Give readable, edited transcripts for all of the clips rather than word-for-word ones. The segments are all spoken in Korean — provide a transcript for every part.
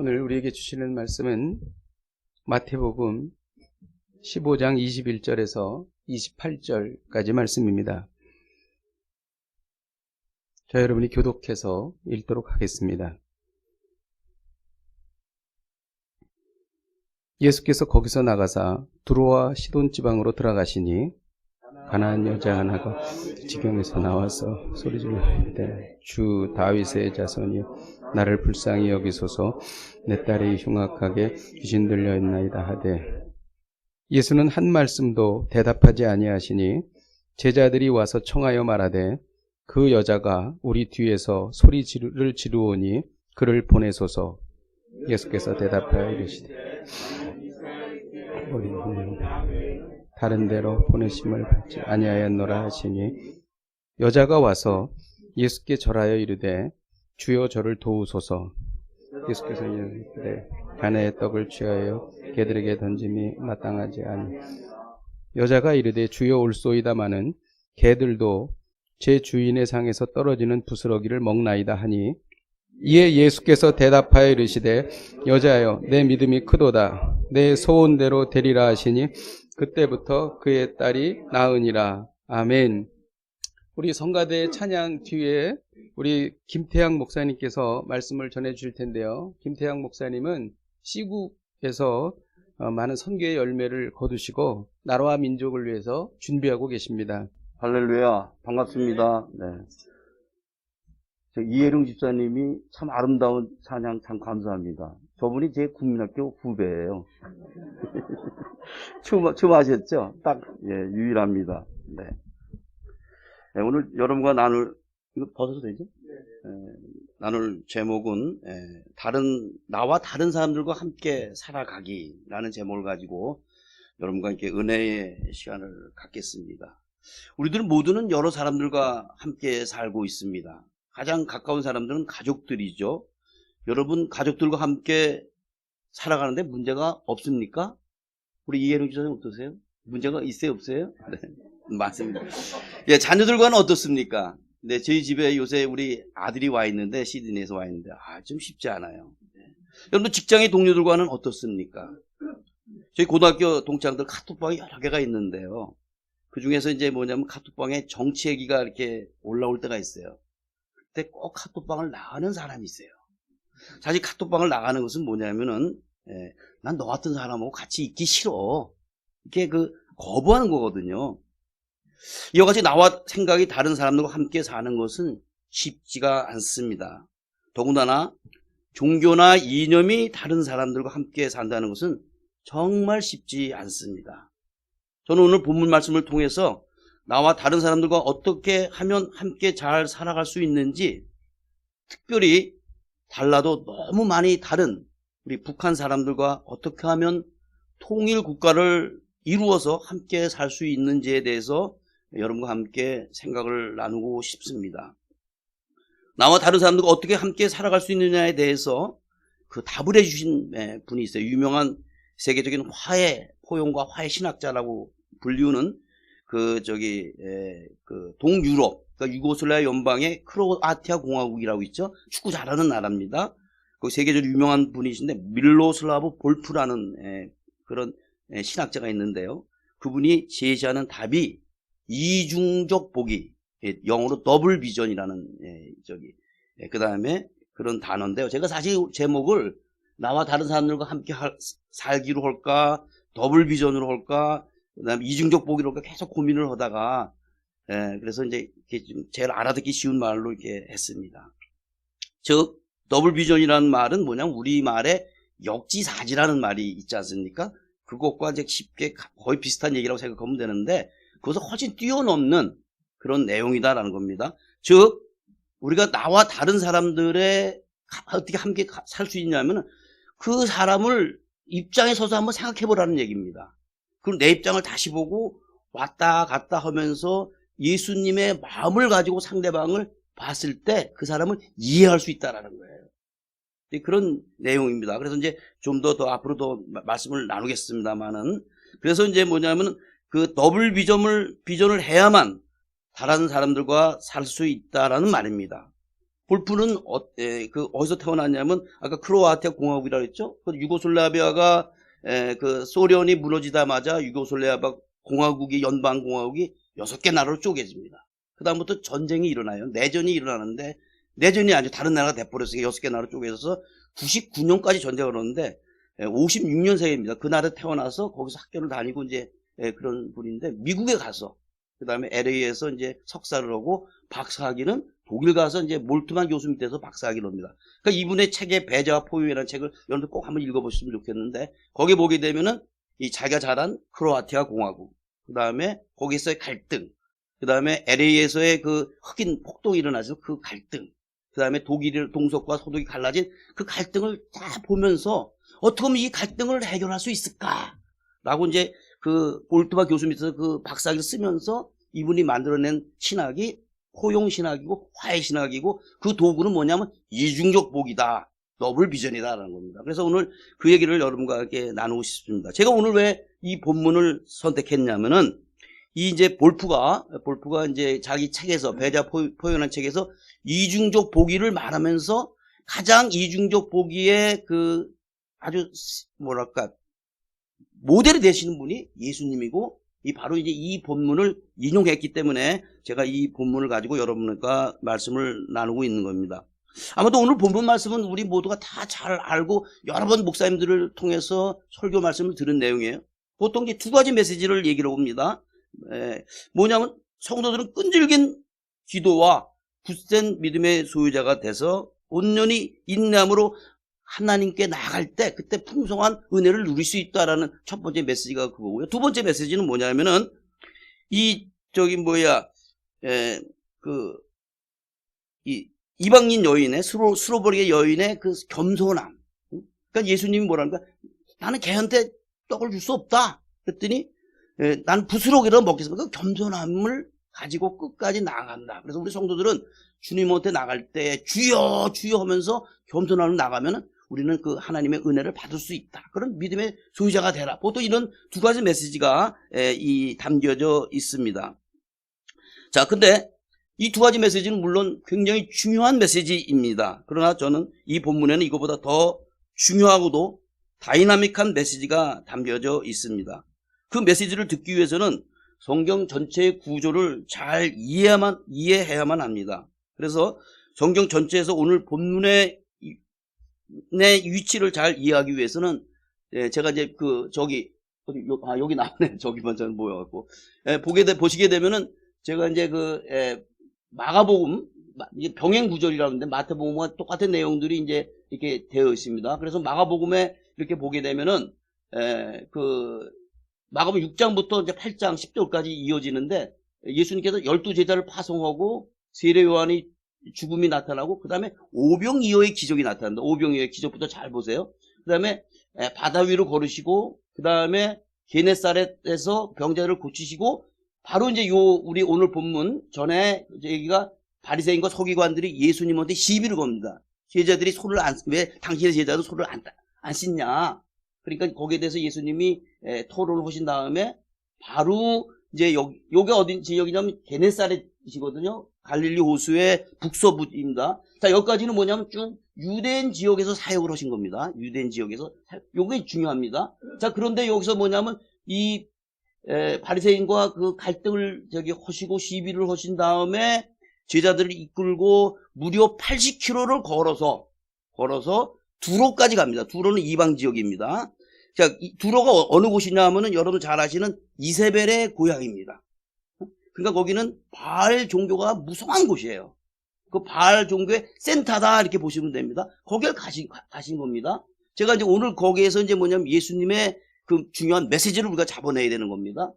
오늘 우리에게 주시는 말씀은 마태복음 15장 21절에서 28절까지 말씀입니다. 자, 여러분이 교독해서 읽도록 하겠습니다. 예수께서 거기서 나가사 두로와 시돈 지방으로 들어가시니 가나안 여자 하나가 지경에서 나와서 소리질러 이르되 주 다윗의 자손이여 나를 불쌍히 여기소서 내 딸이 흉악하게 귀신 들려 있나이다 하되 예수는 한 말씀도 대답하지 아니하시니 제자들이 와서 청하여 말하되 그 여자가 우리 뒤에서 소리를 지르오니 그를 보내소서. 예수께서 대답하여 이르시되 다른 데로 보내심을 받지 아니하였노라 하시니 여자가 와서 예수께 절하여 이르되 주여 저를 도우소서. 예수께서 이르시되 가나의 떡을 취하여 개들에게 던짐이 마땅하지 아니. 여자가 이르되 주여 올소이다마는 개들도 제 주인의 상에서 떨어지는 부스러기를 먹나이다 하니 이에 예수께서 대답하여 이르시되 여자여 내 믿음이 크도다 내 소원대로 되리라 하시니 그때부터 그의 딸이 나으니라. 아멘. 우리 성가대 찬양 뒤에 우리 김태양 목사님께서 말씀을 전해 주실 텐데요. 김태양 목사님은 시국에서 많은 선교의 열매를 거두시고 나라와 민족을 위해서 준비하고 계십니다. 할렐루야, 반갑습니다. 네. 이혜룡 집사님이 참 아름다운 찬양 참 감사합니다. 저분이 제 국민학교 후배예요. 처음 하셨죠? 딱 유일합니다. 네. 네, 오늘 여러분과 이거 벗어도 되죠? 나눌 제목은 나와 다른 사람들과 함께 살아가기라는 제목을 가지고 여러분과 함께 은혜의 시간을 갖겠습니다. 우리들 모두는 여러 사람들과 함께 살고 있습니다. 가장 가까운 사람들은 가족들이죠. 여러분 가족들과 함께 살아가는데 문제가 없습니까? 우리 이혜룡 지사님 어떠세요? 문제가 있어요, 없어요? 네, 맞습니다. 예, 자녀들과는 어떻습니까? 네, 저희 집에 요새 우리 아들이 와 있는데 시드니에서 와 있는데 좀 쉽지 않아요. 네. 여러분 직장의 동료들과는 어떻습니까? 저희 고등학교 동창들 카톡방이 여러 개가 있는데요. 그 중에서 이제 뭐냐면 카톡방에 정치 얘기가 이렇게 올라올 때가 있어요. 그때 꼭 카톡방을 나가는 사람이 있어요. 사실 카톡방을 나가는 것은 뭐냐면은 난 너 같은 사람하고 같이 있기 싫어. 이렇게 거부하는 거거든요. 이와 같이 나와 생각이 다른 사람들과 함께 사는 것은 쉽지가 않습니다. 더군다나 종교나 이념이 다른 사람들과 함께 산다는 것은 정말 쉽지 않습니다. 저는 오늘 본문 말씀을 통해서 나와 다른 사람들과 어떻게 하면 함께 잘 살아갈 수 있는지, 특별히 달라도 너무 많이 다른 우리 북한 사람들과 어떻게 하면 통일 국가를 이루어서 함께 살 수 있는지에 대해서 여러분과 함께 생각을 나누고 싶습니다. 나와 다른 사람들과 어떻게 함께 살아갈 수 있느냐에 대해서 그 답을 해주신 분이 있어요. 유명한 세계적인 화해, 포용과 화해 신학자라고 불리우는 동유럽, 그러니까 유고슬라비아 연방의 크로아티아 공화국이라고 있죠. 축구 잘하는 나라입니다. 그 세계적으로 유명한 분이신데 밀로슬라브 볼프라는 그런 신학자가 있는데요. 그분이 제시하는 답이 이중적 보기, 영어로 더블 비전이라는 그 다음에 그런 단어인데요. 제가 사실 제목을 나와 다른 사람들과 함께 살기로 할까, 더블 비전으로 할까, 그 다음에 이중적 보기로 할까 계속 고민을 하다가 그래서 이제 제일 알아듣기 쉬운 말로 이렇게 했습니다. 즉 더블 비전이라는 말은 뭐냐면 우리말에 역지사지라는 말이 있지 않습니까? 그것과 이제 쉽게 거의 비슷한 얘기라고 생각하면 되는데 그것을 훨씬 뛰어넘는 그런 내용이다라는 겁니다. 즉 우리가 나와 다른 사람들의 어떻게 함께 살 수 있냐면 그 사람을 입장에 서서 한번 생각해 보라는 얘기입니다. 그럼 내 입장을 다시 보고 왔다 갔다 하면서 예수님의 마음을 가지고 상대방을 봤을 때 그 사람을 이해할 수 있다라는 거예요. 그런 내용입니다. 그래서 이제 좀 더 앞으로 더 말씀을 나누겠습니다만은 그래서 이제 뭐냐면 그 더블 비전을 해야만 다른 사람들과 살 수 있다라는 말입니다. 볼프는 어디서 태어났냐면 아까 크로아티아 공화국이라고 했죠. 그 유고슬라비아가 그 소련이 무너지자마자 유고슬라비아 공화국이 연방 공화국이 6개 나라로 쪼개집니다. 그다음부터 전쟁이 일어나요. 내전이 일어나는데 내전이 아니고 다른 나라가 돼버렸어요. 6개 나라로 쪼개져서 99년까지 전쟁을 하는데 56년생입니다. 그 나라에 태어나서 거기서 학교를 다니고 이제 그런 분인데 미국에 가서 그다음에 LA에서 이제 석사를 하고 박사학위는 독일 가서 이제 몰트만 교수 밑에서 박사학위를 합니다. 그러니까 이분의 책에 배자와 포유회라는 책을 여러분들 꼭 한번 읽어보시면 좋겠는데 거기 보게 되면은 이 자기가 자란 크로아티아 공화국, 그 다음에 거기서의 갈등, 그 다음에 LA에서의 그 흑인 폭동이 일어나서 그 갈등, 그 다음에 독일 동서과 서독이 갈라진 그 갈등을 다 보면서 어떻게 하면 이 갈등을 해결할 수 있을까라고 이제 그 볼트바 교수 밑에서 그 박사학위를 쓰면서 이분이 만들어낸 신학이 포용신학이고 화해신학이고 그 도구는 뭐냐면 이중적 복이다. 더블 비전이다라는 겁니다. 그래서 오늘 그 얘기를 여러분과 함께 나누고 싶습니다. 제가 오늘 왜 이 본문을 선택했냐면은 이 이제 볼프가 이제 자기 책에서 배자 포용한 책에서 이중적 복이를 말하면서 가장 이중적 복이의 그 아주 뭐랄까 모델이 되시는 분이 예수님이고 이 바로 이제 이 본문을 인용했기 때문에 제가 이 본문을 가지고 여러분과 말씀을 나누고 있는 겁니다. 아마도 오늘 본문 말씀은 우리 모두가 다 잘 알고 여러 번 목사님들을 통해서 설교 말씀을 들은 내용이에요. 보통 이제 두 가지 메시지를 얘기를 합니다. 뭐냐면 성도들은 끈질긴 기도와 굳센 믿음의 소유자가 돼서 온전히 인내함으로 하나님께 나아갈 때 그때 풍성한 은혜를 누릴 수 있다라는 첫 번째 메시지가 그거고요. 두 번째 메시지는 뭐냐면은 이방인 여인의 수로보리의 여인의 그 겸손함. 그러니까 예수님이 뭐라니까 나는 걔한테 떡을 줄 수 없다. 그랬더니 난 부스러기라도 먹겠습니다. 그 겸손함을 가지고 끝까지 나아간다. 그래서 우리 성도들은 주님한테 나갈 때 주여 주여 하면서 겸손함을 나가면은 우리는 그 하나님의 은혜를 받을 수 있다. 그런 믿음의 소유자가 되라. 보통 이런 두 가지 메시지가 담겨져 있습니다. 자, 근데 이 두 가지 메시지는 물론 굉장히 중요한 메시지입니다. 그러나 저는 이 본문에는 이거보다 더 중요하고도 다이나믹한 메시지가 담겨져 있습니다. 그 메시지를 듣기 위해서는 성경 전체의 구조를 잘 이해해야만 합니다. 그래서 성경 전체에서 오늘 본문의 위치를 잘 이해하기 위해서는 제가 이제 여기 나오네. 저기 먼저 모여갖고 보시게 되면은 제가 이제 마가복음 이게 병행 구절이라고 하는데 마태복음과 똑같은 내용들이 이제 이렇게 되어 있습니다. 그래서 마가복음에 이렇게 보게 되면은 마가복음 6장부터 이제 8장 10절까지 이어지는데 예수님께서 12제자를 파송하고 세례 요한이 죽음이 나타나고 그 다음에 오병이어의 기적이 나타난다. 오병이어의 기적부터 잘 보세요. 그 다음에 바다 위로 걸으시고 그 다음에 게네사렛에서 병자를 고치시고 바로 이제 우리 오늘 본문 전에 여기가 바리새인과 서기관들이 예수님한테 시비를 겁니다. 제자들이 왜 당신의 제자도 손을 안 씻냐. 그러니까 거기에 대해서 예수님이 토론을 하신 다음에 바로 이제 여기 어디 지역이냐면 게네사렛이거든요. 갈릴리 호수의 북서부입니다. 자, 여기까지는 뭐냐면 쭉 유대인 지역에서 사역을 하신 겁니다. 유대인 지역에서 요게 중요합니다. 자, 그런데 여기서 뭐냐면 이 바리새인과 그 갈등을 하시고 시비를 하신 다음에 제자들을 이끌고 무려 80km를 걸어서 두로까지 갑니다. 두로는 이방 지역입니다. 자, 두로가 어느 곳이냐 하면은 여러분 잘 아시는 이세벨의 고향입니다. 그러니까 거기는 바알 종교가 무성한 곳이에요. 그 바알 종교의 센터다 이렇게 보시면 됩니다. 거기를 가신 겁니다. 제가 이제 오늘 거기에서 이제 뭐냐면 예수님의 그 중요한 메시지를 우리가 잡아내야 되는 겁니다.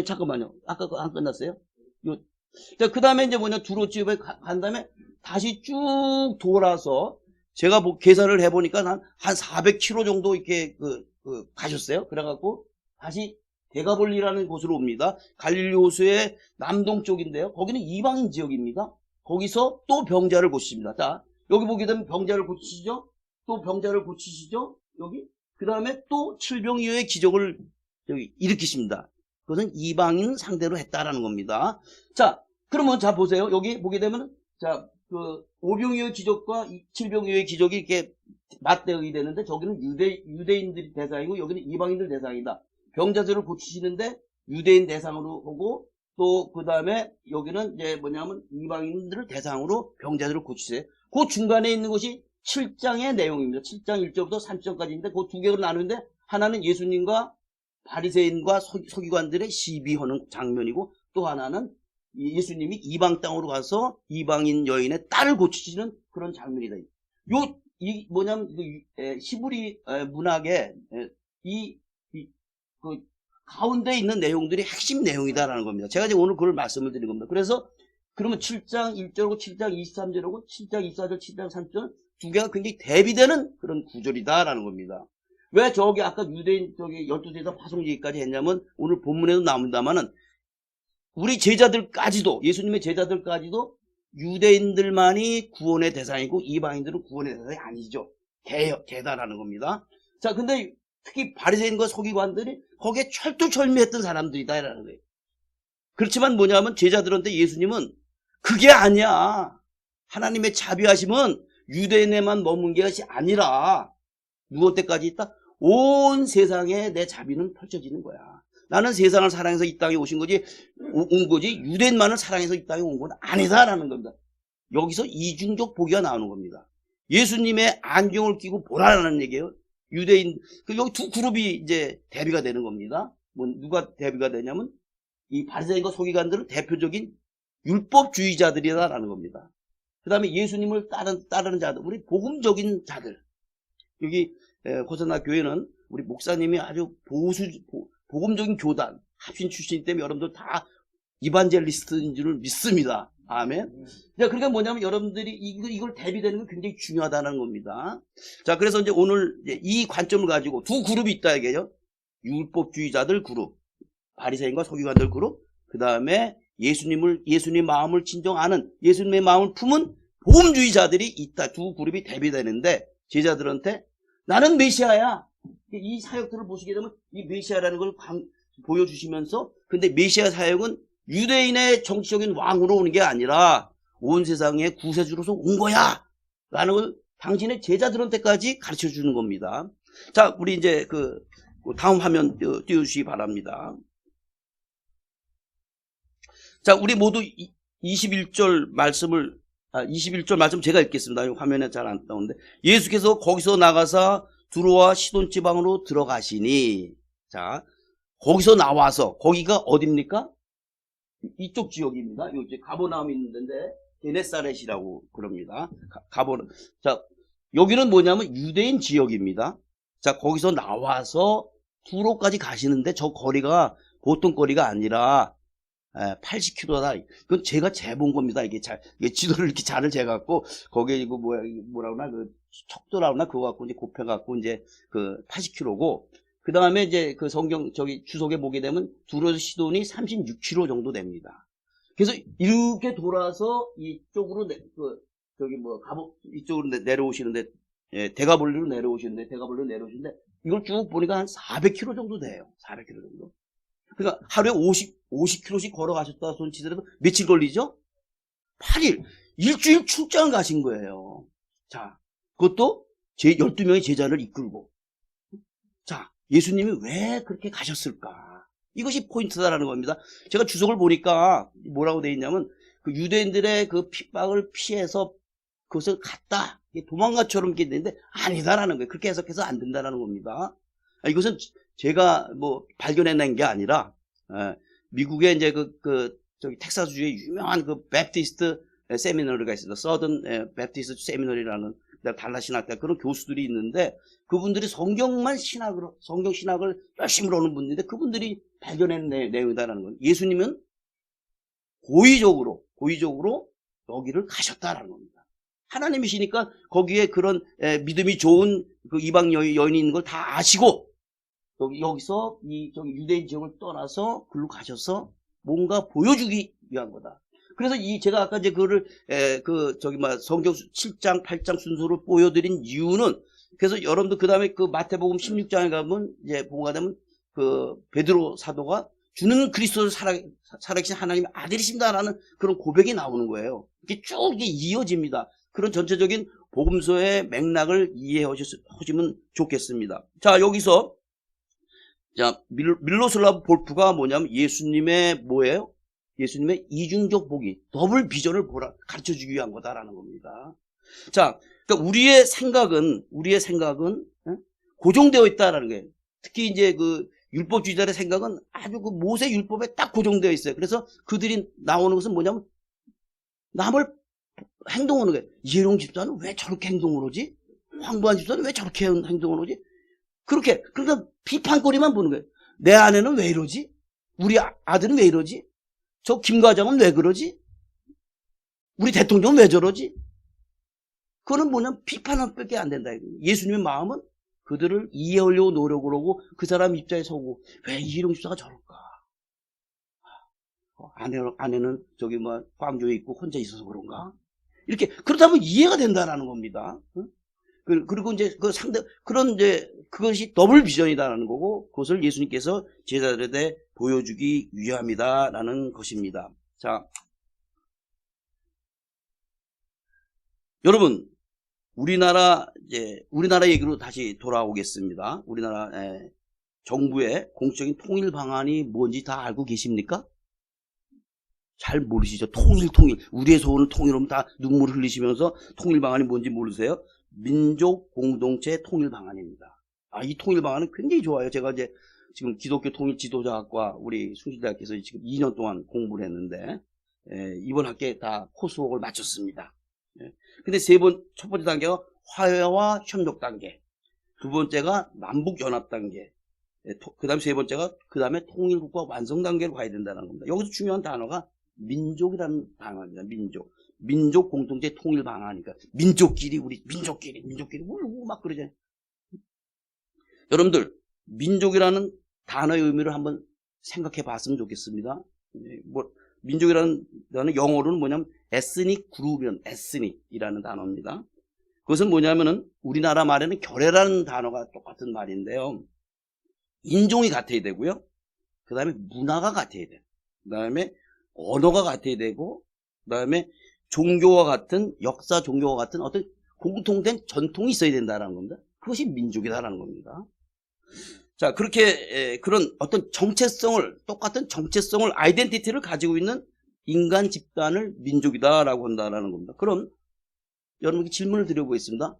잠깐만요. 아까 안 끝났어요? 자, 그 다음에 이제 두로집에 간 다음에 다시 쭉 돌아서 제가 계산을 해보니까 한 400km 정도 이렇게 가셨어요. 그래갖고 다시 데가볼리라는 곳으로 옵니다. 갈릴리 호수의 남동쪽인데요. 거기는 이방인 지역입니다. 거기서 또 병자를 고치십니다. 자, 여기 보게 되면 병자를 고치시죠? 또 병자를 고치시죠? 여기? 그 다음에 또 칠병이어의 기적을 일으키십니다. 그것은 이방인 상대로 했다라는 겁니다. 자, 그러면 자 보세요. 여기 보게 되면 자 그 오병이어의 기적과 칠병이어의 기적이 이렇게 맞대응이 되는데 저기는 유대인들이 대상이고 여기는 이방인들 대상이다. 병자들을 고치시는데 유대인 대상으로 오고 또 그 다음에 여기는 이제 뭐냐면 이방인들을 대상으로 병자들을 고치세요. 그 중간에 있는 것이 7장의 내용입니다. 7장 1절부터 3절까지인데 그 두 개로 나누는데 하나는 예수님과 바리새인과 서기관들의 시비하는 장면이고 또 하나는 예수님이 이방 땅으로 가서 이방인 여인의 딸을 고치시는 그런 장면이다. 이 뭐냐면 히브리 문학의 그 가운데 있는 내용들이 핵심 내용이다라는 겁니다. 제가 이제 오늘 그걸 말씀을 드린 겁니다. 그래서 그러면 7장 1절하고 7장 23절하고 7장 24절, 7장 3절 두 개가 굉장히 대비되는 그런 구절이다라는 겁니다. 왜 저기 아까 유대인 저기 12제자 파송 얘기까지 했냐면 오늘 본문에도 나옵니다만은 우리 제자들까지도 예수님의 제자들까지도 유대인들만이 구원의 대상이고 이방인들은 구원의 대상이 아니죠. 개다라는 겁니다. 자, 근데 특히 바리새인과 서기관들이 거기에 철두철미했던 사람들이다라는 거예요. 그렇지만 뭐냐면 제자들한테 예수님은 그게 아니야. 하나님의 자비하심은 유대인에만 머문 것이 아니라 누구 때까지 있다? 온 세상에 내 자비는 펼쳐지는 거야. 나는 세상을 사랑해서 이 땅에 온 거지 유대인만을 사랑해서 이 땅에 온 건 아니다라는 겁니다. 여기서 이중적 보기가 나오는 겁니다. 예수님의 안경을 끼고 보라라는 얘기예요. 유대인 여기 두 그룹이 이제 대비가 되는 겁니다. 누가 대비가 되냐면 이 바리새인과 서기관들은 대표적인 율법주의자들이다라는 겁니다. 그 다음에 예수님을 따르는 자들, 우리 복음적인 자들. 여기 호산나 교회는 우리 목사님이 아주 복음적인 교단 합신 출신이기 때문에 여러분들 다 이반젤리스트인 줄 믿습니다. 아멘. 자, 그러니까 뭐냐면 여러분들이 이걸 대비되는 건 굉장히 중요하다는 겁니다. 자, 그래서 이제 오늘 이 관점을 가지고 두 그룹이 있다 이게요. 율법주의자들 그룹, 바리새인과 서기관들 그룹, 그 다음에 예수님 마음을 진정하는 예수님의 마음을 품은 복음주의자들이 있다. 두 그룹이 대비되는데 제자들한테 나는 메시아야. 이 사역들을 보시게 되면 이 메시아라는 걸 보여주시면서 근데 메시아 사역은 유대인의 정치적인 왕으로 오는 게 아니라 온 세상의 구세주로서 온 거야 라는 걸 당신의 제자들한테까지 가르쳐 주는 겁니다. 자, 우리 이제 그 다음 화면 띄워주시기 바랍니다. 자, 우리 모두 21절 말씀 제가 읽겠습니다. 화면에 잘 안 나오는데 예수께서 거기서 나가사 두로와 시돈 지방으로 들어가시니 자, 거기서 나와서 거기가 어딥니까? 이쪽 지역입니다. 이제 가버나움이 있는데 게네사렛이라고 그럽니다. 자, 여기는 뭐냐면 유대인 지역입니다. 자, 거기서 나와서 두로까지 가시는데 저 거리가 보통 거리가 아니라 80km다. 그건 제가 재본 겁니다. 이게 지도를 이렇게 잘을 재갖고 거기에 이거 뭐라고나 그 척도라고나 그거 갖고 이제 곱해갖고 이제 그 80km고. 그 다음에 이제 그 성경 주석에 보게 되면 두로에서 시돈이 36km 정도 됩니다. 그래서 이렇게 돌아서 이쪽으로 이쪽으로 내려오시는데 대가볼리로 내려오시는데 이걸 쭉 보니까 한 400km 정도 돼요. 400km 정도. 그러니까 하루에 50km씩 걸어가셨다 손 치더라도 며칠 걸리죠? 8일. 일주일 출장을 가신 거예요. 자, 그것도 12명의 제자를 이끌고. 자, 예수님이 왜 그렇게 가셨을까? 이것이 포인트다라는 겁니다. 제가 주석을 보니까 뭐라고 되어 있냐면 그 유대인들의 그 핍박을 피해서 그것을 갔다. 도망가처럼 이렇게 되는데 아니다라는 거예요. 그렇게 해석해서 안 된다라는 겁니다. 이것은 제가 발견해낸 게 아니라 미국의 이제 저기 텍사스주의 유명한 그 베프티스트 세미너리가 있습니다. 서든 베프티스트 세미너리라는 달라신학대 그런 교수들이 있는데 그분들이 성경 신학을 열심히 하는 분들인데 그분들이 발견한 내용이다라는 거예요. 예수님은 고의적으로 여기를 가셨다라는 겁니다. 하나님이시니까 거기에 그런 믿음이 좋은 그 이방 여인이 있는 걸 다 아시고 여기서 저기 유대인 지역을 떠나서 글로 가셔서 뭔가 보여주기 위한 거다. 그래서 제가 아까 이제 그거를 성경 7장, 8장 순서로 보여드린 이유는 그래서 여러분들 그 다음에 그 마태복음 16장에 가면 이제 보고가 되면 그 베드로 사도가 주는 그리스도를 살아계신 하나님의 아들이십니다라는 그런 고백이 나오는 거예요. 이게 쭉 이게 이어집니다. 그런 전체적인 복음서의 맥락을 이해하시면 좋겠습니다. 자, 여기서 자, 밀로슬라브 볼프가 뭐냐면 예수님의 뭐예요? 예수님의 이중적 복이 더블 비전을 가르쳐주기 위한 거다라는 겁니다. 자, 그러니까 우리의 생각은 고정되어 있다라는 거예요. 특히 이제 그 율법주의자의 생각은 아주 그 모세 율법에 딱 고정되어 있어요. 그래서 그들이 나오는 것은 뭐냐면 남을 행동하는 거예요. 이해롱 집사는 왜 저렇게 행동을 하지? 황보안 집사는 왜 저렇게 행동을 하지? 그렇게 그러니까 비판거리만 보는 거예요. 내 아내는 왜 이러지? 우리 아들은 왜 이러지? 저 김 과장은 왜 그러지? 우리 대통령은 왜 저러지? 그거는 뭐냐면 비판밖에 안 된다. 예수님의 마음은 그들을 이해하려고 노력을 하고 그 사람 입장에 서고 왜 이희룡 집사가 저럴까? 아내는 저기 뭐 광주에 있고 혼자 있어서 그런가? 이렇게 그렇다면 이해가 된다라는 겁니다. 그리고 이제 그 그런 이제 그것이 더블 비전이다라는 거고 그것을 예수님께서 제자들에게 보여주기 위함이다라는 것입니다. 자, 여러분. 우리나라 얘기로 다시 돌아오겠습니다. 우리나라 정부의 공적인 통일 방안이 뭔지 다 알고 계십니까? 잘 모르시죠? 통일. 우리의 소원은 통일하면 다 눈물 흘리시면서 통일 방안이 뭔지 모르세요? 민족 공동체 통일 방안입니다. 이 통일 방안은 굉장히 좋아요. 제가 이제 지금 기독교 통일 지도자학과 우리 숭실대학교에서 지금 2년 동안 공부를 했는데 이번 학기에 다 코스웍을 마쳤습니다. 근데 첫 번째 단계가 화해와 협력 단계, 두 번째가 남북 연합 단계, 그 다음에 세 번째가 그 다음에 통일국가 완성 단계로 가야 된다는 겁니다. 여기서 중요한 단어가 민족이라는 단어입니다. 민족 공동체 통일 방안이니까 민족끼리 울고 막 그러잖아요. 여러분들 민족이라는 단어의 의미를 한번 생각해 봤으면 좋겠습니다. 민족이라는 단어는 영어로는 뭐냐면 에스닉 그룹이라는 에스닉이라는 단어입니다. 그것은 뭐냐면은 우리나라 말에는 결애라는 단어가 똑같은 말인데요. 인종이 같아야 되고요. 그 다음에 문화가 같아야 돼요. 그 다음에 언어가 같아야 되고, 그 다음에 역사 종교와 같은 어떤 공통된 전통이 있어야 된다는 겁니다. 그것이 민족이다라는 겁니다. 자, 그렇게 그런 어떤 똑같은 정체성을 아이덴티티를 가지고 있는 인간 집단을 민족이다라고 한다라는 겁니다. 그럼 여러분께 질문을 드려보겠습니다.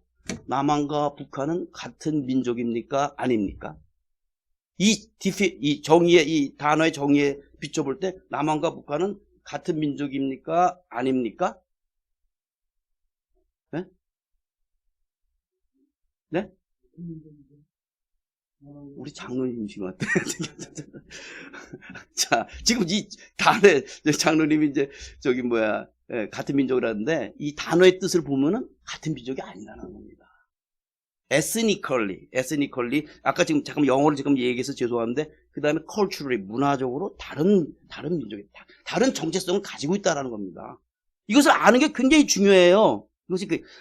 남한과 북한은 같은 민족입니까? 아닙니까? 이 단어의 정의에 비춰볼 때 남한과 북한은 같은 민족입니까? 아닙니까? 네? 네? 우리 장로님이신 것 같아요. 자, 지금 이 단어에 장로님이 이제 같은 민족이라는데 이 단어의 뜻을 보면은 같은 민족이 아니라는 겁니다. ethnically 아까 지금 잠깐 영어를 지금 얘기해서 죄송한데 그 다음에 culturally 문화적으로 다른 민족이 다른 정체성을 가지고 있다라는 겁니다. 이것을 아는 게 굉장히 중요해요.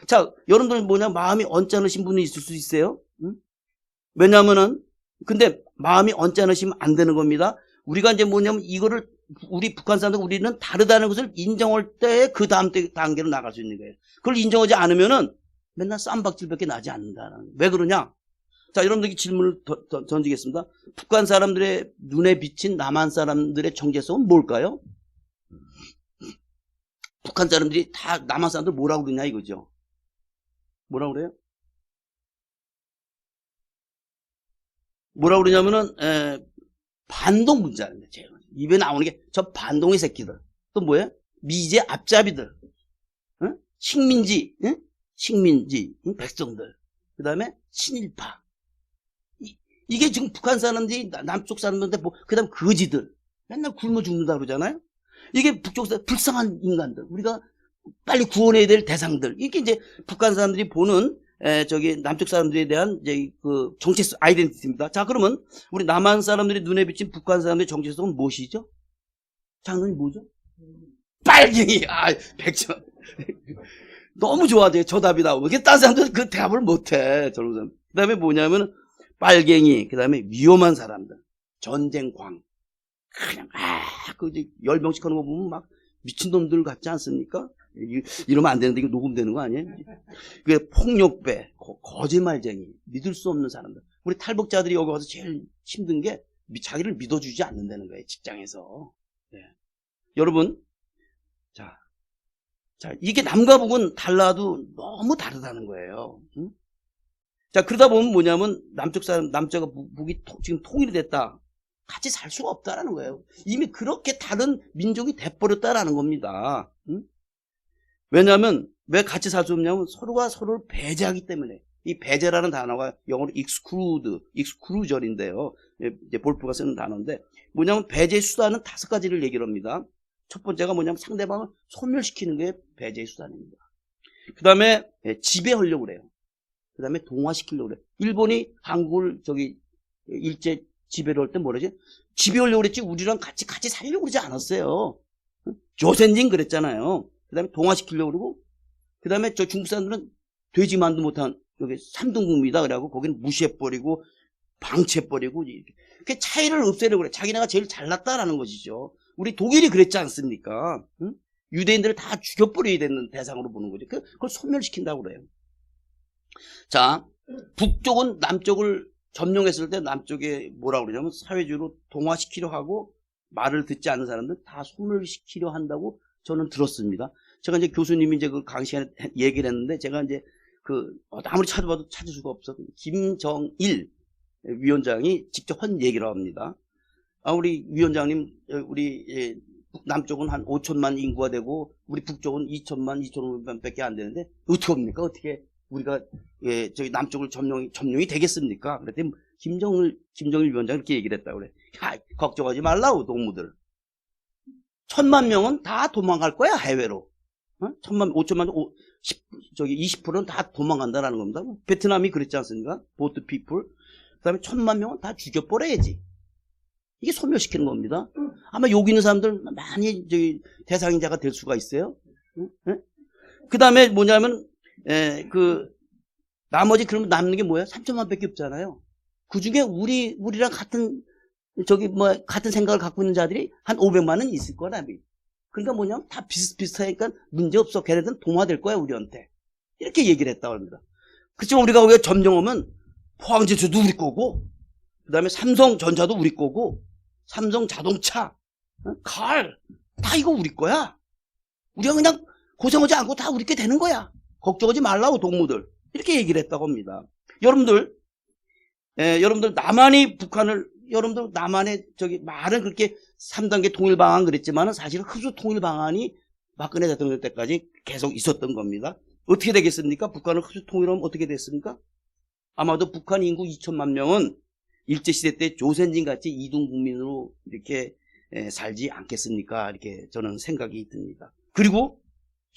자, 여러분들 마음이 언짢으신 분이 있을 수 있어요. 응? 왜냐면은 근데 마음이 언짢으시면 안 되는 겁니다. 우리가 이제 이거를 우리 북한 사람들 우리는 다르다는 것을 인정할 때 그 다음 단계로 나갈 수 있는 거예요. 그걸 인정하지 않으면은 맨날 쌈박질밖에 나지 않는다는. 왜 그러냐? 자, 여러분들에게 질문을 던지겠습니다. 북한 사람들의 눈에 비친 남한 사람들의 정체성은 뭘까요? 북한 사람들이 다 남한 사람들 뭐라고 그러냐 이거죠. 뭐라고 그래요? 뭐라고 그러냐면은 반동 문자입니다. 입에 나오는 게 저 반동의 새끼들. 또 뭐예요? 미제 앞잡이들. 응? 식민지, 응? 응? 백성들. 그 다음에 친일파. 이게 지금 북한 사람들이 남쪽 사람들한테 그 다음에 거지들. 맨날 굶어 죽는다 그러잖아요. 이게 북쪽 사람 불쌍한 인간들. 우리가 빨리 구원해야 될 대상들. 이게 이제 북한 사람들이 보는 남쪽 사람들에 대한 이제 그 정체성 아이덴티티입니다. 자, 그러면 우리 남한 사람들이 눈에 비친 북한 사람들의 정체성은 무엇이죠? 장르는 뭐죠? 빨갱이. 백천. 너무 좋아져요. 저 답이 나오면. 이게 딴 사람들은 그 대답을 못해. 그 다음에 뭐냐면 빨갱이. 그 다음에 위험한 사람들. 전쟁광. 그냥 그 이제 열병씩 하는 거 보면 막 미친놈들 같지 않습니까? 이러면 안 되는데 이거 녹음되는 거 아니에요? 그게 폭력배, 거짓말쟁이, 믿을 수 없는 사람들. 우리 탈북자들이 여기 와서 제일 힘든 게 자기를 믿어주지 않는다는 거예요, 직장에서. 네. 여러분, 자, 이게 남과 북은 달라도 너무 다르다는 거예요. 응? 자, 그러다 보면 뭐냐면 남쪽과 북이 지금 통일이 됐다. 같이 살 수가 없다라는 거예요. 이미 그렇게 다른 민족이 돼버렸다라는 겁니다. 응? 왜냐하면 왜 같이 살 수 없냐면 서로가 서로를 배제하기 때문에. 이 배제라는 단어가 영어로 exclusion인데요. 이제 볼프가 쓰는 단어인데 뭐냐면 배제 수단은 5가지를 얘기를 합니다. 첫 번째가 뭐냐면 상대방을 소멸시키는 게 배제의 수단입니다. 그 다음에 지배하려고 그래요. 그 다음에 동화시키려고 그래요. 일본이 한국을 일제 지배를 할 때 뭐라지? 지배하려고 그랬지 우리랑 같이 살려고 그러지 않았어요. 조센진 그랬잖아요. 그 다음에 동화시키려고 그러고 그 다음에 저 중국 사람들은 돼지만두 못한 여기 3등국입니다. 그래갖고 거기는 무시해버리고 방치해버리고 그 차이를 없애려고 그래. 자기네가 제일 잘났다라는 것이죠. 우리 독일이 그랬지 않습니까? 응? 유대인들을 다 죽여버려야 되는 대상으로 보는 거죠. 그걸 소멸시킨다고 그래요. 자, 북쪽은 남쪽을 점령했을 때 남쪽에 뭐라고 그러냐면 사회주의로 동화시키려 하고 말을 듣지 않는 사람들 다 소멸시키려 한다고 저는 들었습니다. 제가 이제 교수님이 이제 그 강의 시간에 얘기를 했는데 제가 이제 아무리 찾아봐도 찾을 수가 없어. 김정일 위원장이 직접 한 얘기라고 합니다. 우리 위원장님, 우리 남쪽은 한 5천만 인구가 되고 우리 북쪽은 2천만, 2,500만밖에 안 되는데 어떻게 합니까? 어떻게 우리가 저기 남쪽을 점령이 되겠습니까? 그랬더니 김정일 위원장이 이렇게 얘기를 했다고 그래. 야, 걱정하지 말라고 동무들. 1,000만 명은 다 도망갈 거야 해외로. 5천만 20%는 다 도망간다라는 겁니다. 베트남이 그랬지 않습니까? 보트 피플. 그다음에 1,000만 명은 다 죽여버려야지. 이게 소멸시키는 겁니다. 아마 여기 있는 사람들 많이 대상인자가 될 수가 있어요. 그 다음에 뭐냐면, 나머지 그러면 남는 게 뭐예요? 3천만 밖에 없잖아요. 그 중에 우리랑 같은 생각을 갖고 있는 자들이 한 500만은 있을 거라. 그러니까 뭐냐면 다 비슷비슷하니까 문제 없어. 걔네들은 동화될 거야, 우리한테. 이렇게 얘기를 했다고 합니다. 그렇지만 우리가 거기에 점령하면 포항제철도 우리 거고, 그 다음에 삼성전자도 우리 거고, 삼성자동차, 칼, 다 이거 우리 거야. 우리가 그냥 고생하지 않고 다 우리 게 되는 거야. 걱정하지 말라고 동무들. 이렇게 얘기를 했다고 합니다. 여러분들 남한이 여러분들 남한의 말은 그렇게 3단계 통일 방안 그랬지만 사실은 흡수 통일 방안이 박근혜 대통령 때까지 계속 있었던 겁니다. 어떻게 되겠습니까? 북한을 흡수 통일하면 어떻게 됐습니까? 아마도 북한 인구 2천만 명은 일제시대 때 조선진 같이 이등 국민으로 이렇게 살지 않겠습니까? 이렇게 저는 생각이 듭니다. 그리고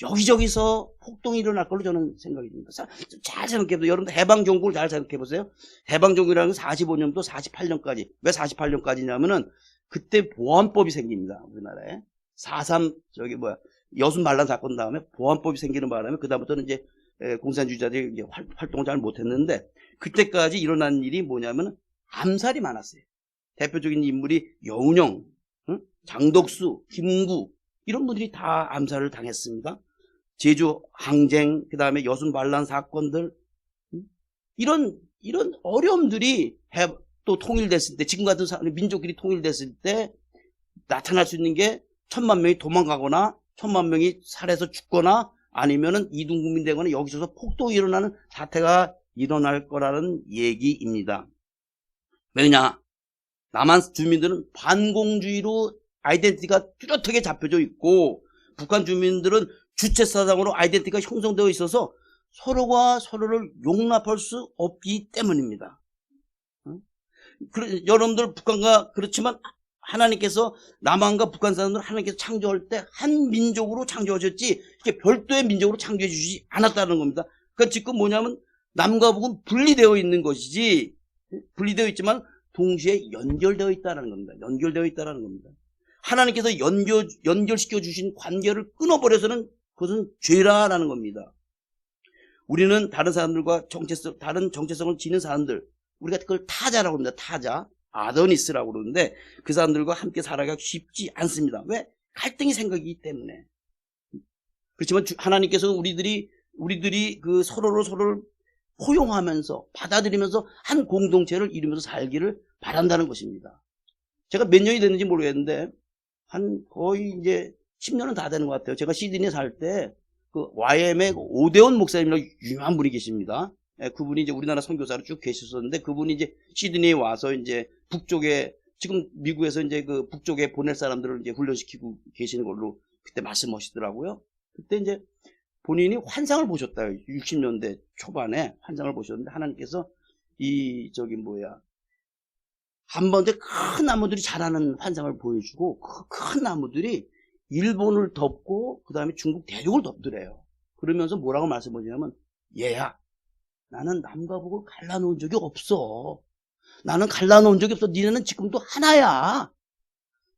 여기저기서 폭동이 일어날 걸로 저는 생각이 듭니다. 잘 생각해보세요. 여러분들 해방정국을 잘 생각해보세요. 해방정국이라는 건 45년부터 48년까지. 왜 48년까지냐면은 그때 보안법이 생깁니다. 우리나라에. 4.3 여순 반란 사건 다음에 보안법이 생기는 바람에 그다음부터는 이제 공산주의자들이 이제 활동을 잘 못했는데 그때까지 일어난 일이 뭐냐면 암살이 많았어요. 대표적인 인물이 여운형, 장덕수, 김구 이런 분들이 다 암살을 당했습니다. 제주 항쟁, 그 다음에 여순 반란 사건들 이런 어려움들이 또 통일됐을 때 지금 같은 민족끼리 통일됐을 때 나타날 수 있는 게 1,000만 명이 도망가거나 1,000만 명이 살해서 죽거나 아니면은 이등국민 되거나 여기서 폭동이 일어나는 사태가 일어날 거라는 얘기입니다. 왜냐? 남한 주민들은 반공주의로 아이덴티티가 뚜렷하게 잡혀져 있고 북한 주민들은 주체사상으로 아이덴티티가 형성되어 있어서 서로가 서로를 용납할 수 없기 때문입니다. 여러분들 북한과 그렇지만 하나님께서 남한과 북한 사람들 하나님께서 창조할 때 한 민족으로 창조하셨지 이렇게 별도의 민족으로 창조해 주시지 않았다는 겁니다. 그러니까 지금 뭐냐면 남과 북은 분리되어 있는 것이지 분리되어 있지만 동시에 연결되어 있다는 겁니다. 연결되어 있다는 겁니다. 하나님께서 연결시켜 주신 관계를 끊어버려서는 그것은 죄라라는 겁니다. 우리는 다른 사람들과 다른 정체성을 지닌 사람들 우리가 그걸 타자라고 합니다. 타자. 아도니스라고 그러는데 그 사람들과 함께 살아가기 쉽지 않습니다. 왜? 갈등이 생기기 때문에. 그렇지만 하나님께서 우리들이 그 서로를 포용하면서 받아들이면서 한 공동체를 이루면서 살기를 바란다는 것입니다. 제가 몇 년이 됐는지 모르겠는데 한 거의 이제 10년은 다 되는 것 같아요. 제가 시드니에 살 때 그 YM의 오대원 목사님이라고 유명한 분이 계십니다. 그분이 이제 우리나라 선교사로 쭉 계셨었는데 그분이 이제 시드니에 와서 이제 북쪽에 지금 미국에서 이제 그 북쪽에 보낼 사람들을 이제 훈련시키고 계시는 걸로 그때 말씀하시더라고요. 그때 이제 본인이 환상을 보셨다. 60년대 초반에 환상을 보셨는데 하나님께서 한 번에 큰 나무들이 자라는 환상을 보여주고 그 큰 나무들이 일본을 덮고 그 다음에 중국 대륙을 덮더래요. 그러면서 뭐라고 말씀하시냐면 얘야 나는 남과 북을 갈라놓은 적이 없어. 나는 갈라놓은 적이 없어. 니네는 지금도 하나야.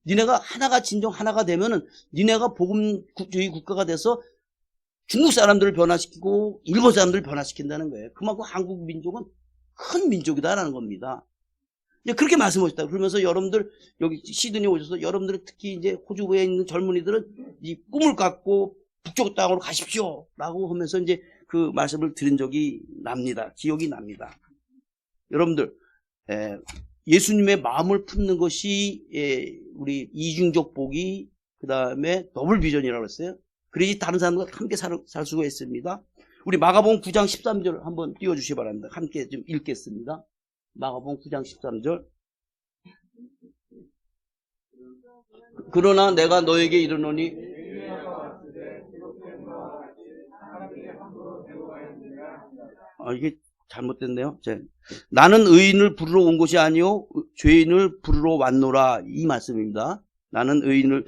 니네가 하나가 진정 하나가 되면은 니네가 복음주의 국가가 돼서 중국 사람들을 변화시키고 일본 사람들을 변화시킨다는 거예요. 그만큼 한국 민족은 큰 민족이다라는 겁니다. 이제 그렇게 말씀하셨다. 그러면서 여러분들 여기 시드니 오셔서 여러분들 특히 이제 호주에 있는 젊은이들은 이 꿈을 갖고 북쪽 땅으로 가십시오라고 하면서 이제 그 말씀을 드린 적이 납니다. 기억이 납니다. 여러분들 예수님의 마음을 품는 것이 우리 이중적 복이 그 다음에 더블 비전이라고 했어요. 그래야지 다른 사람들과 함께 살 수가 있습니다. 우리 마가복음 9장 13절 한번 띄워주시기 바랍니다. 함께 좀 읽겠습니다. 마가복음 9장 13절. 그러나 내가 너에게 이르노니 이게 잘못됐네요. 나는 의인을 부르러 온 것이 아니요 죄인을 부르러 왔노라 이 말씀입니다. 나는 의인을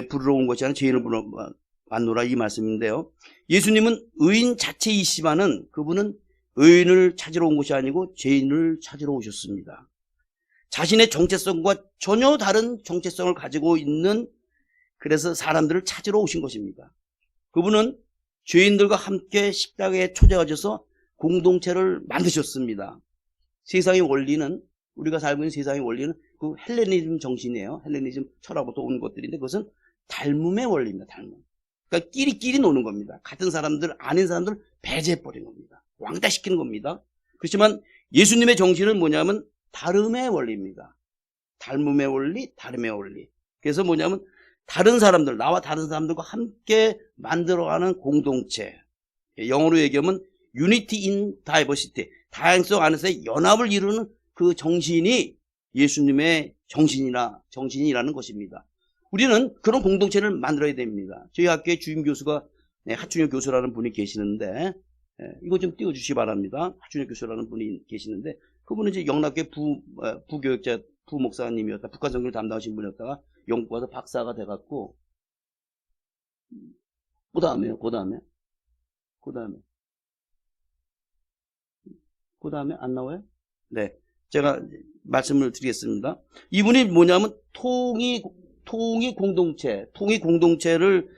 부르러 온 것이 아니라 죄인을 부르러 왔노라 이 말씀인데요. 예수님은 의인 자체이시지만은 그분은 의인을 찾으러 온 것이 아니고 죄인을 찾으러 오셨습니다. 자신의 정체성과 전혀 다른 정체성을 가지고 있는 그래서 사람들을 찾으러 오신 것입니다. 그분은 죄인들과 함께 식탁에 초대하셔서 공동체를 만드셨습니다. 세상의 원리는 우리가 살고 있는 세상의 원리는 그 헬레니즘 정신이에요. 헬레니즘 철학부터 온 것들인데 그것은 닮음의 원리입니다. 닮음. 그러니까 끼리끼리 노는 겁니다. 같은 사람들 아닌 사람들 배제해버린 겁니다. 왕따시키는 겁니다. 그렇지만 예수님의 정신은 뭐냐면 다름의 원리입니다. 닮음의 원리, 다름의 원리. 그래서 뭐냐면 다른 사람들, 나와 다른 사람들과 함께 만들어가는 공동체. 영어로 얘기하면 Unity in Diversity. 다양성 안에서의 연합을 이루는 그 정신이 예수님의 정신이라는 것입니다. 우리는 그런 공동체를 만들어야 됩니다. 저희 학교에 주임 교수가 하춘혁 교수라는 분이 계시는데 이거 좀 띄워주시기 바랍니다. 하춘혁 교수라는 분이 계시는데 그분은 이제 영락교 부교육자 부목사님이었다. 북한 선교를 담당하신 분이었다가 영국 와서 박사가 돼갖고 그 다음에 안 나와요? 네, 제가 말씀을 드리겠습니다. 이분이 뭐냐면 통이 공동체를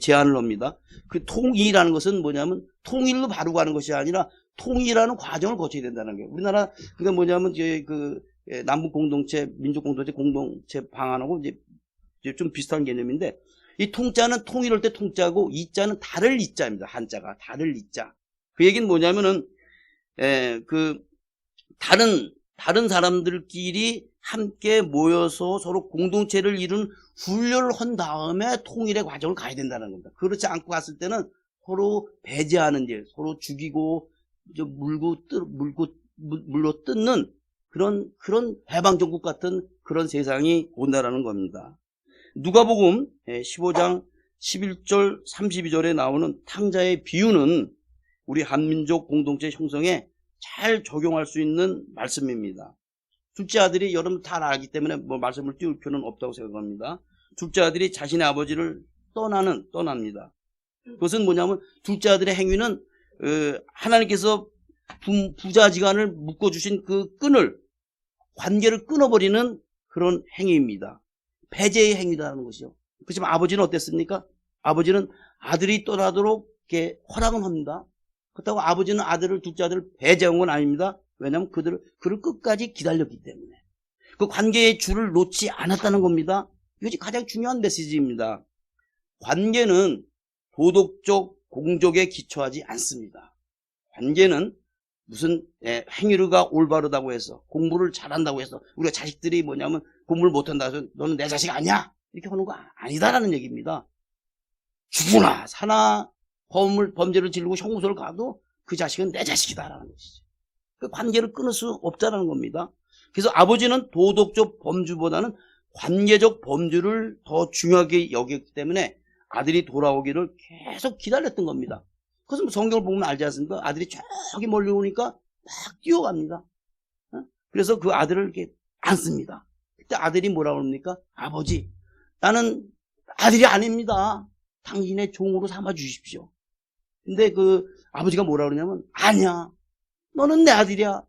제안을 합니다. 그 통이라는 것은 뭐냐면 통일로 바로 가는 것이 아니라 통일하는 과정을 거쳐야 된다는 거예요. 우리나라 그게 뭐냐면 남북 공동체, 민족 공동체 방안하고 이제 좀 비슷한 개념인데 이 통자는 통일할 때 통자고 이자는 다를 이자입니다. 한자가 다를 이자. 그 얘기는 뭐냐면은 다른 사람들끼리 함께 모여서 서로 공동체를 이룬 훈련을 한 다음에 통일의 과정을 가야 된다는 겁니다. 그렇지 않고 갔을 때는 서로 배제하는 일, 서로 죽이고 물로 뜯는 그런 해방정국 같은 그런 세상이 온다라는 겁니다. 누가복음 15장 11절 32절에 나오는 탕자의 비유는 우리 한민족 공동체 형성에 잘 적용할 수 있는 말씀입니다. 둘째 아들이 여러분 다 알기 때문에 뭐 말씀을 띄울 필요는 없다고 생각합니다. 둘째 아들이 자신의 아버지를 떠납니다. 그것은 뭐냐면 둘째 아들의 행위는 하나님께서 부자지간을 묶어주신 그 관계를 끊어버리는 그런 행위입니다. 배제의 행위라는 것이죠. 그렇지만 아버지는 어땠습니까? 아버지는 아들이 떠나도록 이렇게 허락은 합니다. 그렇다고 아버지는 둘째 아들을 배제한 건 아닙니다. 왜냐하면 그를 끝까지 기다렸기 때문에. 그 관계의 줄을 놓지 않았다는 겁니다. 이것이 가장 중요한 메시지입니다. 관계는 도덕적 공적에 기초하지 않습니다. 관계는 무슨 행위가 올바르다고 해서 공부를 잘한다고 해서 우리가 자식들이 뭐냐면 공부를 못한다고 해서 너는 내 자식 아니야 이렇게 하는 거 아니다라는 얘기입니다. 죽으나 사나 범죄를 저지르고 형무소를 가도 그 자식은 내 자식이다라는 것이죠. 그 관계를 끊을 수 없다라는 겁니다. 그래서 아버지는 도덕적 범주보다는 관계적 범주를 더 중요하게 여겼기 때문에 아들이 돌아오기를 계속 기다렸던 겁니다. 그래서 성경을 보면 알지 않습니까? 아들이 저기 멀리 오니까 막 뛰어갑니다. 그래서 그 아들을 이렇게 안습니다. 그때 아들이 뭐라고 합니까? 아버지, 나는 아들이 아닙니다. 당신의 종으로 삼아 주십시오. 근데 그 아버지가 뭐라고 그러냐면 아니야. 너는 내 아들이야.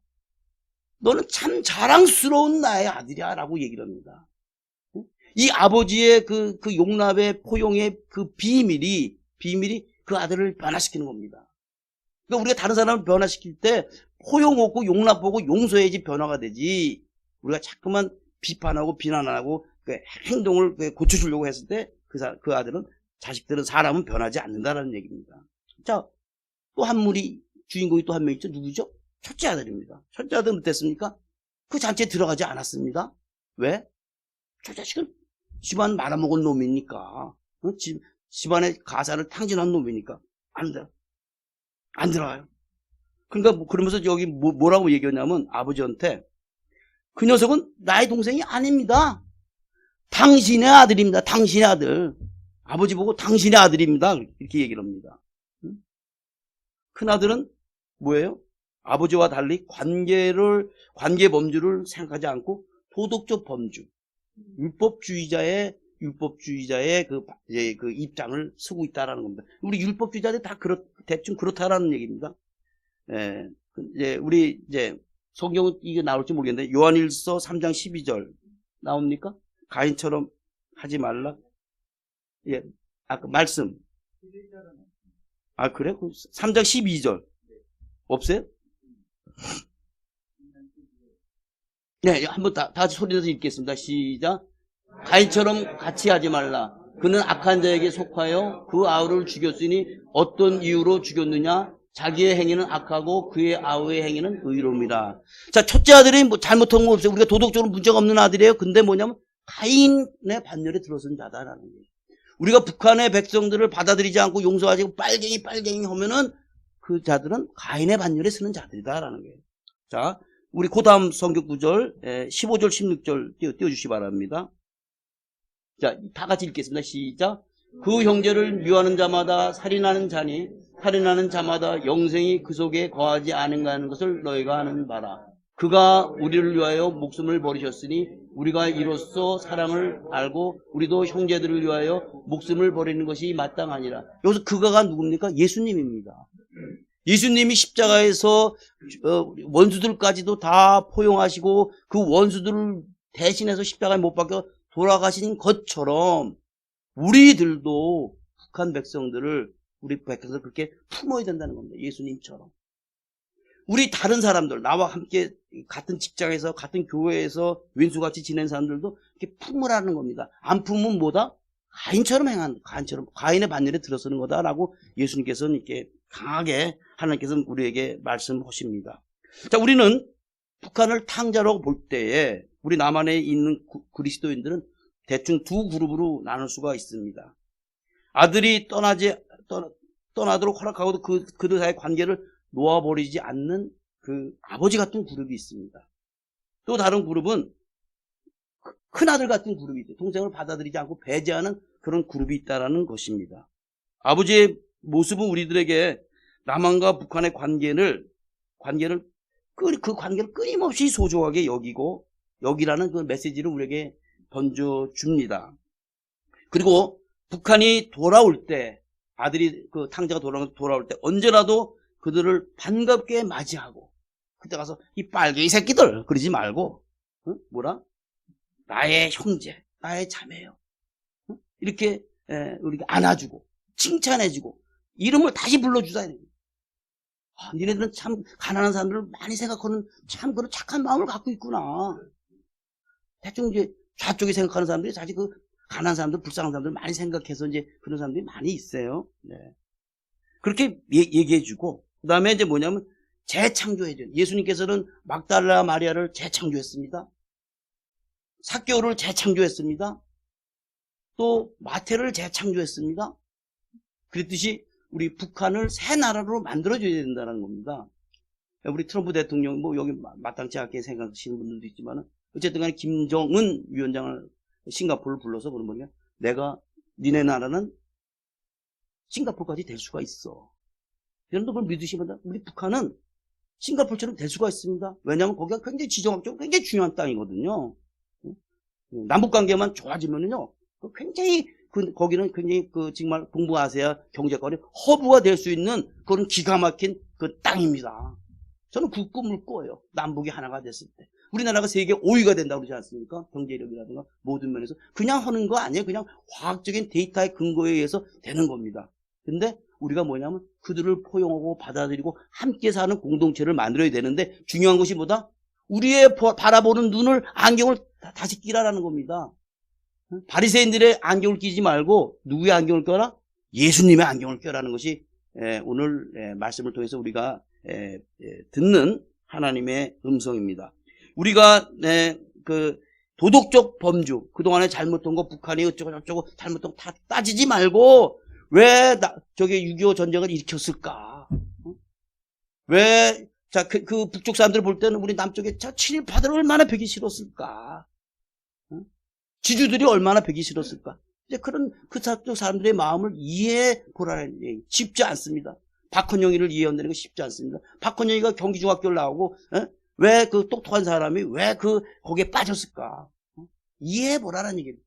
너는 참 자랑스러운 나의 아들이야 라고 얘기를 합니다. 이 아버지의 그 용납의 포용의 그 비밀이 그 아들을 변화시키는 겁니다. 그러니까 우리가 다른 사람을 변화시킬 때 포용하고 용납하고 용서해야지 변화가 되지. 우리가 자꾸만 비판하고 비난하고 그 행동을 고쳐주려고 했을 때 그 아들은 자식들은 사람은 변하지 않는다라는 얘기입니다. 자, 또 한 무리 주인공이 또 한 명 있죠. 누구죠? 첫째 아들입니다. 첫째 아들은 어땠습니까? 그 잔치에 들어가지 않았습니다. 왜? 저 자식은 집안 말아먹은 놈이니까. 집안의 가사를 탕진한 놈이니까. 안 들어가요. 그러니까 그러면서 여기 뭐라고 얘기하냐면 아버지한테 그 녀석은 나의 동생이 아닙니다. 당신의 아들입니다. 당신의 아들. 아버지 보고 당신의 아들입니다. 이렇게 얘기를 합니다. 큰아들은 뭐예요? 아버지와 달리 관계 범주를 생각하지 않고 도덕적 범주, 율법주의자의 그 입장을 쓰고 있다라는 겁니다. 우리 율법주의자들 다 대충 그렇다라는 얘기입니다. 우리 성경은 이게 나올지 모르겠는데 요한일서 3장 12절 나옵니까? 가인처럼 하지 말라. 아까 말씀. 그래? 3장 12절 없어요? 네, 한번 다 같이 소리내서 읽겠습니다. 시작. 가인처럼 같이 하지 말라. 그는 악한 자에게 속하여 그 아우를 죽였으니 어떤 이유로 죽였느냐? 자기의 행위는 악하고 그의 아우의 행위는 의로움이라. 자, 첫째 아들이 뭐 잘못한 거 없어요. 우리가 도덕적으로 문제가 없는 아들이에요. 근데 뭐냐면 가인의 반열에 들어선 자다라는 거예요. 우리가 북한의 백성들을 받아들이지 않고 용서하지 빨갱이 하면은 그 자들은 가인의 반열에 서는 자들이다라는 거예요. 자, 우리 그 다음 성경 구절 15절 16절 띄워주시기 바랍니다. 자, 다 같이 읽겠습니다. 시작. 그 형제를 미워하는 자마다 살인하는 자니 살인하는 자마다 영생이 그 속에 거하지 않은가 하는 것을 너희가 아는 바라. 그가 우리를 위하여 목숨을 버리셨으니 우리가 이로써 사랑을 알고 우리도 형제들을 위하여 목숨을 버리는 것이 마땅하니라. 여기서 그가가 누굽니까? 예수님입니다. 예수님이 십자가에서 원수들까지도 다 포용하시고 그 원수들을 대신해서 십자가에 못 박혀 돌아가신 것처럼 우리들도 북한 백성들을 그렇게 품어야 된다는 겁니다. 예수님처럼. 우리 다른 사람들, 나와 함께 같은 직장에서 같은 교회에서 왼수같이 지낸 사람들도 이렇게 품으라는 겁니다. 안 품으면 뭐다? 가인의 반열에 들어서는 거다라고 예수님께서는 이렇게 강하게 하나님께서 우리에게 말씀하십니다. 자, 우리는 북한을 탕자라고 볼 때에 우리 남한에 있는 그리스도인들은 대충 두 그룹으로 나눌 수가 있습니다. 아들이 떠나도록 허락하고도 그들 사이의 관계를 놓아버리지 않는 그 아버지 같은 그룹이 있습니다. 또 다른 그룹은 큰아들 같은 그룹이 있어요. 동생을 받아들이지 않고 배제하는 그런 그룹이 있다는 것입니다. 아버지의 모습은 우리들에게 남한과 북한의 관계를 끊임없이 소중하게 여기라는 그 메시지를 우리에게 던져줍니다. 그리고 북한이 돌아올 때, 아들이 그 탕자가 돌아올 때 언제라도 그들을 반갑게 맞이하고 그때 가서 이 빨갱이 새끼들 그러지 말고 나의 형제, 나의 자매요. 이렇게 우리가 안아주고 칭찬해주고 이름을 다시 불러주자. 니네들은 참 가난한 사람들을 많이 생각하는 참 그런 착한 마음을 갖고 있구나. 대충 이제 좌쪽에 생각하는 사람들이 사실 그 가난한 사람들, 불쌍한 사람들 많이 생각해서 이제 그런 사람들이 많이 있어요. 네. 그렇게 얘기해주고, 그 다음에 이제 뭐냐면 재창조해줘요. 예수님께서는 막달라 마리아를 재창조했습니다. 삭개오를 재창조했습니다. 또 마태를 재창조했습니다. 그랬듯이 우리 북한을 새 나라로 만들어줘야 된다는 겁니다. 우리 트럼프 대통령, 뭐 여기 마땅치 않게 생각하시는 분들도 있지만, 어쨌든 간에 김정은 위원장을 싱가포르를 불러서 그런 거냐. 니네 나라는 싱가포르까지 될 수가 있어. 여러분들 그걸 믿으시면 우리 북한은 싱가포르처럼 될 수가 있습니다. 왜냐하면 거기가 굉장히 지정학적으로 굉장히 중요한 땅이거든요. 남북관계만 좋아지면은요, 굉장히 거기는 굉장히 정말 동부아시아 경제권의 허브가 될 수 있는 그런 기가 막힌 그 땅입니다. 저는 그 꿈을 꿔요. 남북이 하나가 됐을 때. 우리나라가 세계 5위가 된다고 그러지 않습니까? 경제력이라든가 모든 면에서. 그냥 하는 거 아니에요. 그냥 과학적인 데이터의 근거에 의해서 되는 겁니다. 근데 우리가 뭐냐면 그들을 포용하고 받아들이고 함께 사는 공동체를 만들어야 되는데 중요한 것이 뭐다? 우리의 바라보는 안경을 다시 끼라라는 겁니다. 바리새인들의 안경을 끼지 말고 누구의 안경을 껴라? 예수님의 안경을 껴라는 것이 오늘 말씀을 통해서 우리가 듣는 하나님의 음성입니다. 우리가 그 도덕적 범주, 그동안에 잘못한 거 북한이 어쩌고 저쩌고 잘못한 거 다 따지지 말고 왜 저게 6.25 전쟁을 일으켰을까? 왜 그 북쪽 사람들 볼 때는 우리 남쪽에 친일파들을 얼마나 뵈기 싫었을까? 지주들이 얼마나 뵈기 싫었을까? 이제 그런 그쪽 사람들의 마음을 이해해 보라는 얘기. 쉽지 않습니다. 박헌영이를 이해한다는 거 쉽지 않습니다. 박헌영이가 경기중학교를 나오고 왜 그 똑똑한 사람이 왜 거기에 빠졌을까? 이해해 보라는 얘기입니다.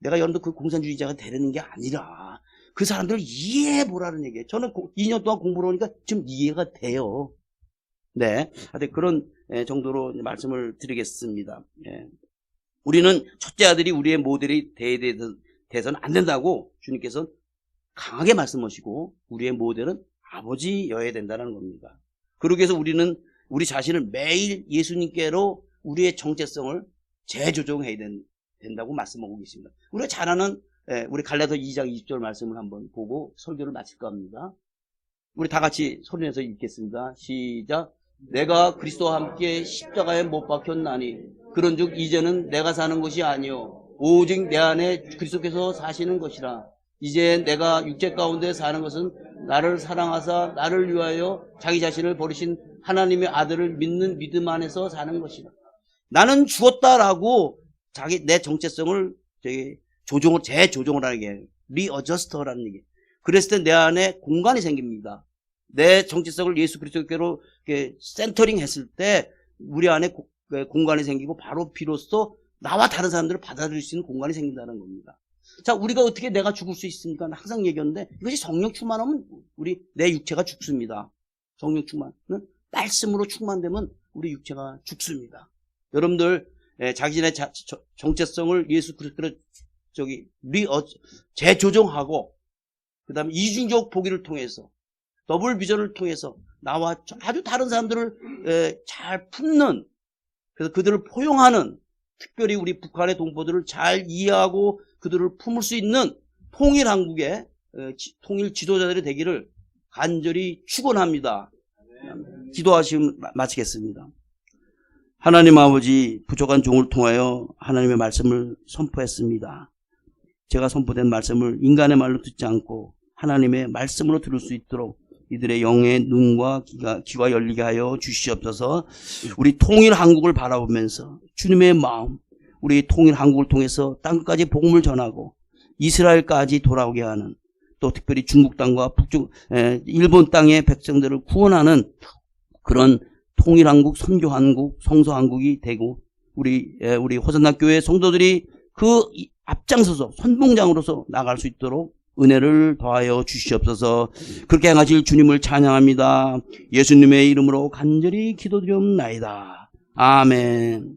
내가 여러분들 그 공산주의자가 되려는 게 아니라 그 사람들을 이해해 보라는 얘기예요. 저는 2년 동안 공부를 하니까 지금 이해가 돼요. 네, 하여튼 그런 정도로 말씀을 드리겠습니다. 우리는 첫째 아들이 우리의 모델이 돼서는 안 된다고 주님께서는 강하게 말씀하시고 우리의 모델은 아버지여야 된다는 겁니다. 그러기 위해서 우리는 우리 자신을 매일 예수님께로 우리의 정체성을 재조정해야 된다고 말씀하고 계십니다. 우리가 잘 아는 우리 갈라디아 2장 20절 말씀을 한번 보고 설교를 마칠까 합니다. 우리 다 같이 소리내서 읽겠습니다. 시작. 내가 그리스도와 함께 십자가에 못 박혔나니 그런즉 이제는 내가 사는 것이 아니요 오직 내 안에 그리스도께서 사시는 것이라. 이제 내가 육체 가운데 사는 것은 나를 사랑하사 나를 위하여 자기 자신을 버리신 하나님의 아들을 믿는 믿음 안에서 사는 것이라. 나는 죽었다라고 내 정체성을 재조정을 하는 게 리어저스터라는 얘기. 그랬을 때 내 안에 공간이 생깁니다. 내 정체성을 예수 그리스도께로 센터링 했을 때 우리 안에 공간이 생기고 바로 비로소 나와 다른 사람들을 받아들일 수 있는 공간이 생긴다는 겁니다. 자, 우리가 어떻게 내가 죽을 수 있습니까? 항상 얘기하는데 이것이 성령 충만하면 내 육체가 죽습니다. 성령 충만은 말씀으로 충만되면 우리 육체가 죽습니다. 여러분들 자신의 정체성을 예수 그리스도로 재조정하고 그다음에 이중적 보기를 통해서 더블 비전을 통해서 나와 아주 다른 사람들을 잘 품는, 그래서 그들을 포용하는, 특별히 우리 북한의 동포들을 잘 이해하고 그들을 품을 수 있는 통일 한국의 통일 지도자들이 되기를 간절히 축원합니다. 기도하시면 마치겠습니다. 하나님 아버지, 부족한 종을 통하여 하나님의 말씀을 선포했습니다. 제가 선포된 말씀을 인간의 말로 듣지 않고 하나님의 말씀으로 들을 수 있도록 이들의 영의 눈과 귀가 열리게 하여 주시옵소서. 우리 통일 한국을 바라보면서 주님의 마음, 우리 통일 한국을 통해서 땅끝까지 복음을 전하고 이스라엘까지 돌아오게 하는, 또 특별히 중국 땅과 북쪽 일본 땅의 백성들을 구원하는 그런 통일 한국, 선교 한국, 성서 한국이 되고 우리 호산나 교회 성도들이 그 앞장서서 선봉장으로서 나갈 수 있도록 은혜를 더하여 주시옵소서. 그렇게 행하실 주님을 찬양합니다. 예수님의 이름으로 간절히 기도드리옵나이다. 아멘.